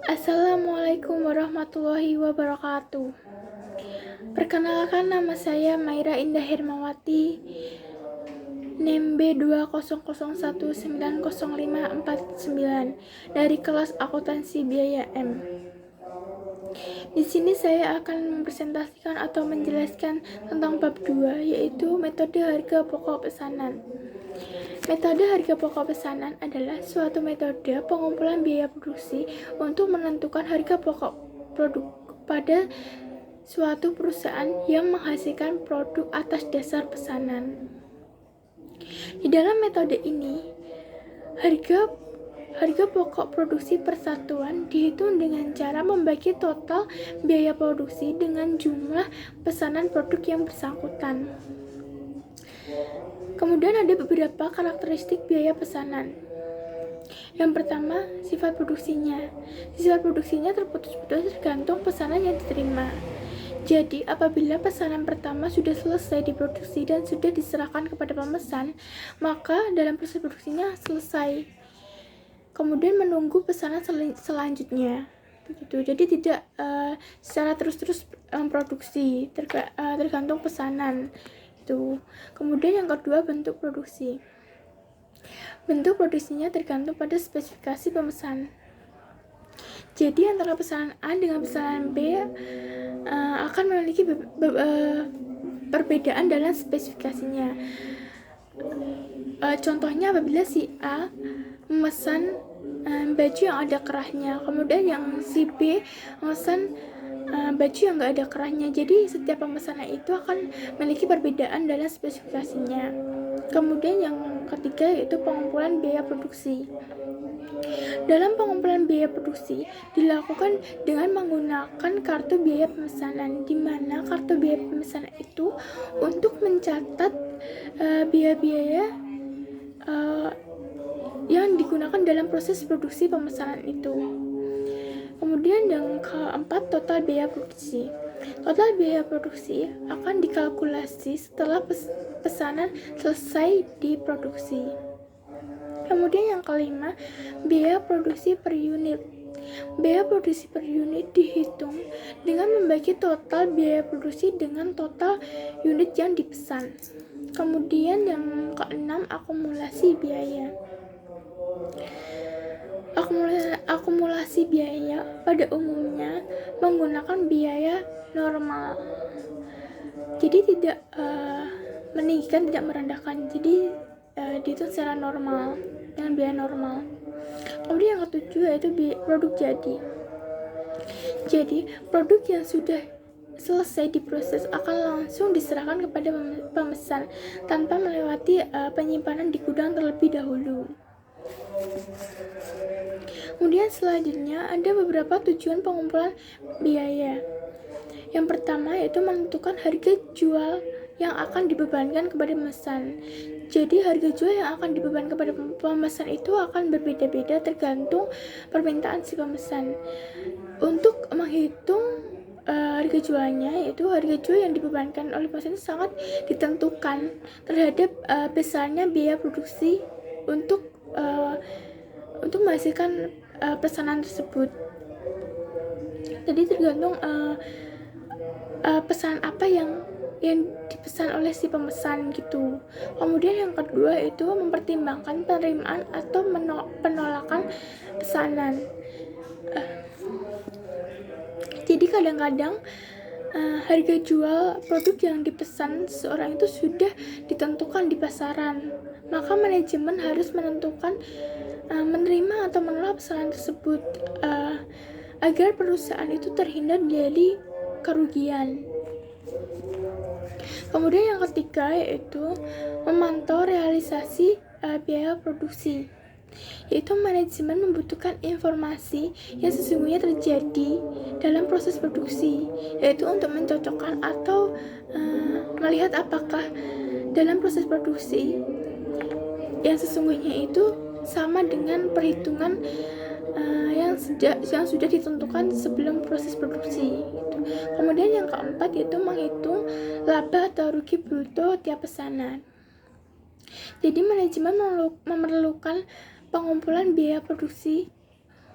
Assalamualaikum warahmatullahi wabarakatuh. Perkenalkan, nama saya Maira Indah Hermawati, NIM B2001900549 dari kelas akuntansi biaya M. Di sini saya akan mempresentasikan atau menjelaskan tentang bab 2, yaitu metode harga pokok pesanan. Metode harga pokok pesanan adalah suatu metode pengumpulan biaya produksi untuk menentukan harga pokok produk pada suatu perusahaan yang menghasilkan produk atas dasar pesanan. Di dalam metode ini, harga pokok produksi persatuan dihitung dengan cara membagi total biaya produksi dengan jumlah pesanan produk yang bersangkutan. Kemudian ada beberapa karakteristik biaya pesanan. Yang pertama, sifat produksinya. Sifat produksinya terputus-putus tergantung pesanan yang diterima. Jadi, apabila pesanan pertama sudah selesai diproduksi dan sudah diserahkan kepada pemesan, maka dalam proses produksinya selesai. Kemudian menunggu pesanan selanjutnya. Begitu. Jadi tidak secara terus-terus produksi, tergantung pesanan. Itu. Kemudian yang kedua, bentuk produksi. Bentuk produksinya tergantung pada spesifikasi pemesan. Jadi antara pesanan A dengan pesanan B akan memiliki perbedaan dalam spesifikasinya. Contohnya apabila si A memesan baju yang ada kerahnya, kemudian yang si B memesan baju yang nggak ada kerahnya. Jadi setiap pemesanan itu akan memiliki perbedaan dalam spesifikasinya. Kemudian yang ketiga yaitu pengumpulan biaya produksi. Dalam pengumpulan biaya produksi dilakukan dengan menggunakan kartu biaya pemesanan, di mana kartu biaya pemesanan itu untuk mencatat biaya-biaya yang digunakan dalam proses produksi pemesanan itu. Kemudian yang keempat, total biaya produksi. Total biaya produksi akan dikalkulasi setelah pesanan selesai diproduksi. Kemudian yang kelima, biaya produksi per unit. Biaya produksi per unit dihitung dengan membagi total biaya produksi dengan total unit yang dipesan. Kemudian yang keenam, akumulasi biaya. Akumulasi biaya pada umumnya menggunakan biaya normal. Jadi tidak meninggikan, tidak merendahkan. Jadi dihitung secara normal dengan biaya normal. Kemudian yang ketujuh yaitu produk jadi. Jadi produk yang sudah selesai diproses akan langsung diserahkan kepada pemesan tanpa melewati penyimpanan di gudang terlebih dahulu. Kemudian selanjutnya ada beberapa tujuan pengumpulan biaya. Yang pertama yaitu menentukan harga jual yang akan dibebankan kepada pemesan. Jadi harga jual yang akan dibebankan kepada pemesan itu akan berbeda-beda tergantung permintaan si pemesan. Untuk menghitung harga jualnya, yaitu harga jual yang dibebankan oleh pemesan sangat ditentukan terhadap besarnya biaya produksi untuk menghasilkan pesanan tersebut. Jadi tergantung pesanan apa yang dipesan oleh si pemesan gitu. Kemudian yang kedua itu mempertimbangkan penerimaan atau penolakan pesanan. Jadi kadang-kadang harga jual produk yang dipesan seseorang itu sudah ditentukan di pasaran, maka manajemen harus menentukan menerima atau menolak pesanan tersebut agar perusahaan itu terhindar dari kerugian. Kemudian yang ketiga yaitu memantau realisasi biaya produksi, yaitu manajemen membutuhkan informasi yang sesungguhnya terjadi dalam proses produksi, yaitu untuk mencocokkan atau melihat apakah dalam proses produksi yang sesungguhnya itu sama dengan perhitungan yang sudah ditentukan sebelum proses produksi gitu. Kemudian yang keempat yaitu menghitung laba atau rugi bruto tiap pesanan. Jadi manajemen memerlukan pengumpulan biaya produksi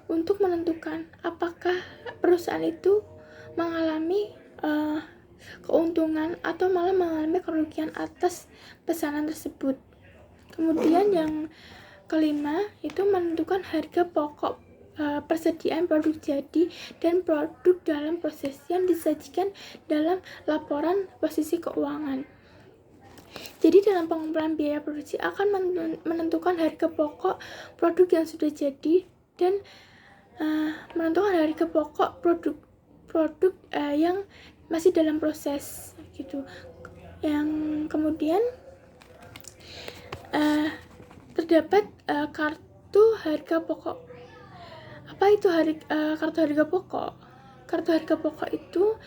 untuk menentukan apakah perusahaan itu mengalami keuntungan atau malah mengalami kerugian atas pesanan tersebut. Kemudian yang kelima itu menentukan harga pokok persediaan produk jadi dan produk dalam proses yang disajikan dalam laporan posisi keuangan. Jadi dalam pengumpulan biaya produksi akan menentukan harga pokok produk yang sudah jadi dan menentukan harga pokok produk yang masih dalam proses gitu. Yang kemudian terdapat kartu harga pokok. Apa itu kartu harga pokok? Kartu harga pokok itu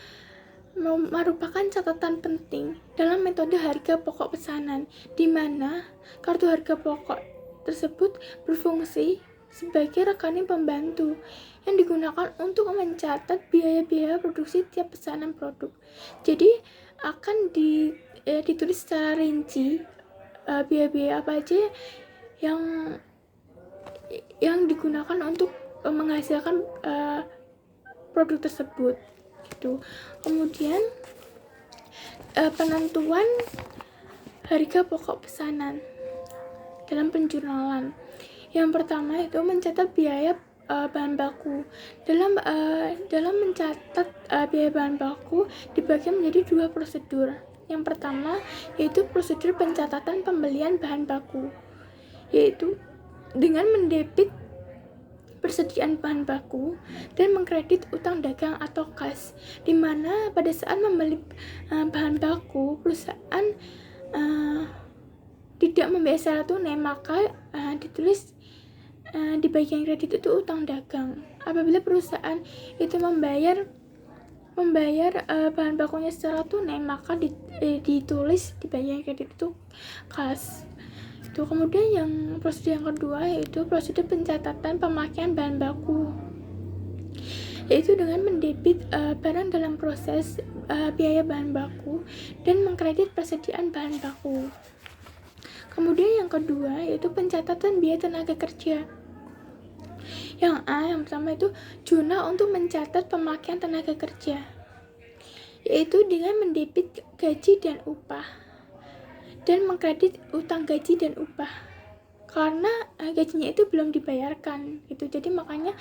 merupakan catatan penting dalam metode harga pokok pesanan, di mana kartu harga pokok tersebut berfungsi sebagai rekening pembantu yang digunakan untuk mencatat biaya-biaya produksi tiap pesanan produk. Jadi akan ditulis secara rinci biaya-biaya apa aja yang digunakan untuk menghasilkan produk tersebut gitu. Kemudian penentuan harga pokok pesanan dalam penjurnalan. Yang pertama itu mencatat biaya bahan baku. Dalam mencatat biaya bahan baku dibagi menjadi dua prosedur. Yang pertama yaitu prosedur pencatatan pembelian bahan baku, yaitu dengan mendebit persediaan bahan baku dan mengkredit utang dagang atau kas, di mana pada saat membeli bahan baku perusahaan tidak membayar secara tunai, maka ditulis di bagian kredit itu utang dagang. Apabila perusahaan itu membayar bahan bakunya secara tunai, maka ditulis di bagian kredit itu kas. Kemudian yang prosedur yang kedua yaitu prosedur pencatatan pemakaian bahan baku, yaitu dengan mendebit barang dalam proses biaya bahan baku dan mengkredit persediaan bahan baku. Kemudian yang kedua yaitu pencatatan biaya tenaga kerja. Yang pertama itu jurnal untuk mencatat pemakaian tenaga kerja, yaitu dengan mendebit gaji dan upah dan mengkredit utang gaji dan upah, karena gajinya itu belum dibayarkan gitu. Jadi makanya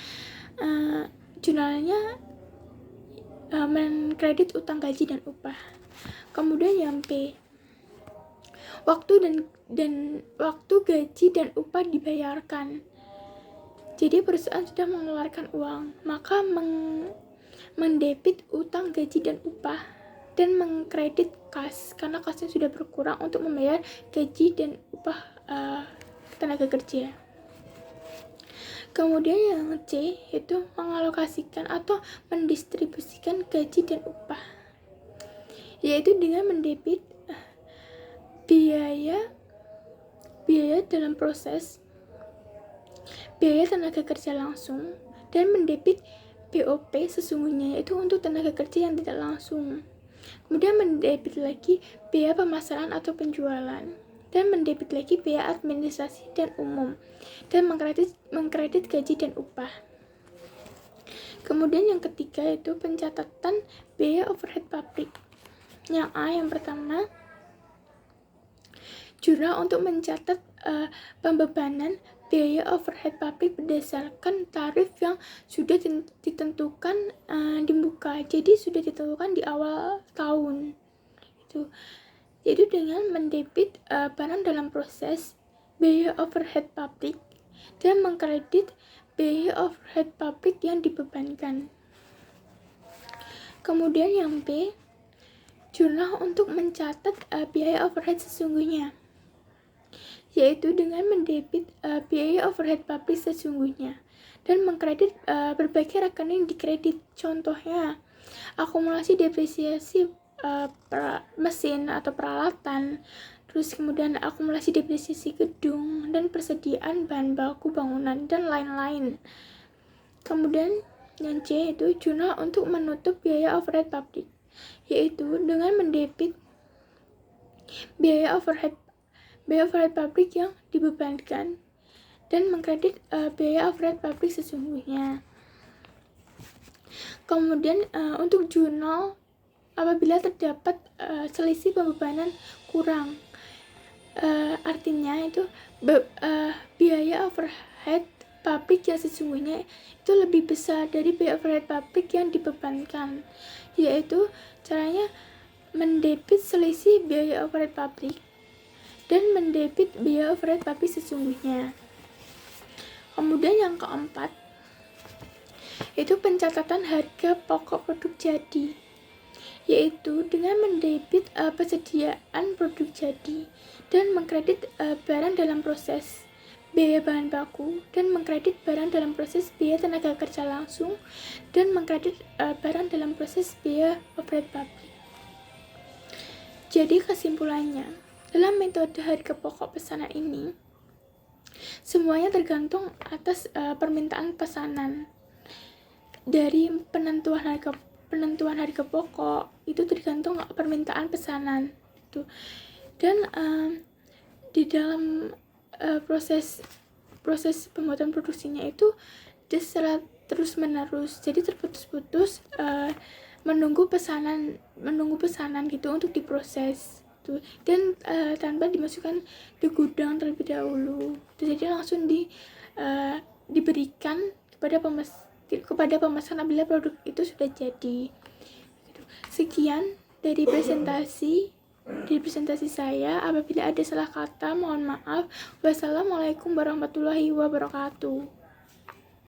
jurnalnya mengkredit utang gaji dan upah. Kemudian yang B, waktu dan waktu gaji dan upah dibayarkan. Jadi perusahaan sudah mengeluarkan uang, maka mendebit utang gaji dan upah dan mengkredit kas, karena kasnya sudah berkurang untuk membayar gaji dan upah tenaga kerja. Kemudian yang C itu mengalokasikan atau mendistribusikan gaji dan upah, yaitu dengan mendebit biaya dalam proses, biaya tenaga kerja langsung, dan mendebit BOP sesungguhnya, yaitu untuk tenaga kerja yang tidak langsung. Kemudian mendebit lagi biaya pemasaran atau penjualan, dan mendebit lagi biaya administrasi dan umum, dan mengkredit gaji dan upah. Kemudian yang ketiga itu pencatatan biaya overhead pabrik. Yang yang pertama jurnal untuk mencatat pembebanan biaya overhead pabrik berdasarkan tarif yang sudah ditentukan di muka. Jadi sudah ditentukan di awal tahun itu. Jadi dengan mendebit barang dalam proses biaya overhead pabrik dan mengkredit biaya overhead pabrik yang dibebankan. Kemudian yang B, jurnal untuk mencatat biaya overhead sesungguhnya, yaitu dengan mendebit biaya overhead pabrik sesungguhnya dan mengkredit berbagai rekening di kredit. Contohnya akumulasi depresiasi mesin atau peralatan, terus kemudian akumulasi depresiasi gedung dan persediaan bahan baku bangunan dan lain-lain. Kemudian yang C itu jurnal untuk menutup biaya overhead pabrik, yaitu dengan mendebit biaya overhead pabrik yang dibebankan dan mengkredit biaya overhead pabrik sesungguhnya. Kemudian untuk jurnal, apabila terdapat selisih pembebanan kurang, artinya itu biaya overhead pabrik yang sesungguhnya itu lebih besar dari biaya overhead pabrik yang dibebankan, yaitu caranya mendebit selisih biaya overhead pabrik dan mendebit biaya overhead pabrik sesungguhnya. Kemudian yang keempat itu pencatatan harga pokok produk jadi, yaitu dengan mendebit persediaan produk jadi dan mengkredit barang dalam proses biaya bahan baku, dan mengkredit barang dalam proses biaya tenaga kerja langsung, dan mengkredit barang dalam proses biaya overhead pabrik. Jadi kesimpulannya, dalam metode harga pokok pesanan ini semuanya tergantung atas permintaan pesanan. Dari penentuan harga pokok itu tergantung permintaan pesanan itu. Dan di dalam proses pembuatan produksinya itu secara terus menerus, jadi terputus-putus menunggu pesanan gitu untuk diproses tuh, dan tanpa dimasukkan di gudang terlebih dahulu. Jadi langsung diberikan kepada pemesan apabila produk itu sudah jadi. Sekian dari presentasi saya. Apabila ada salah kata, mohon maaf. Wassalamualaikum warahmatullahi wabarakatuh.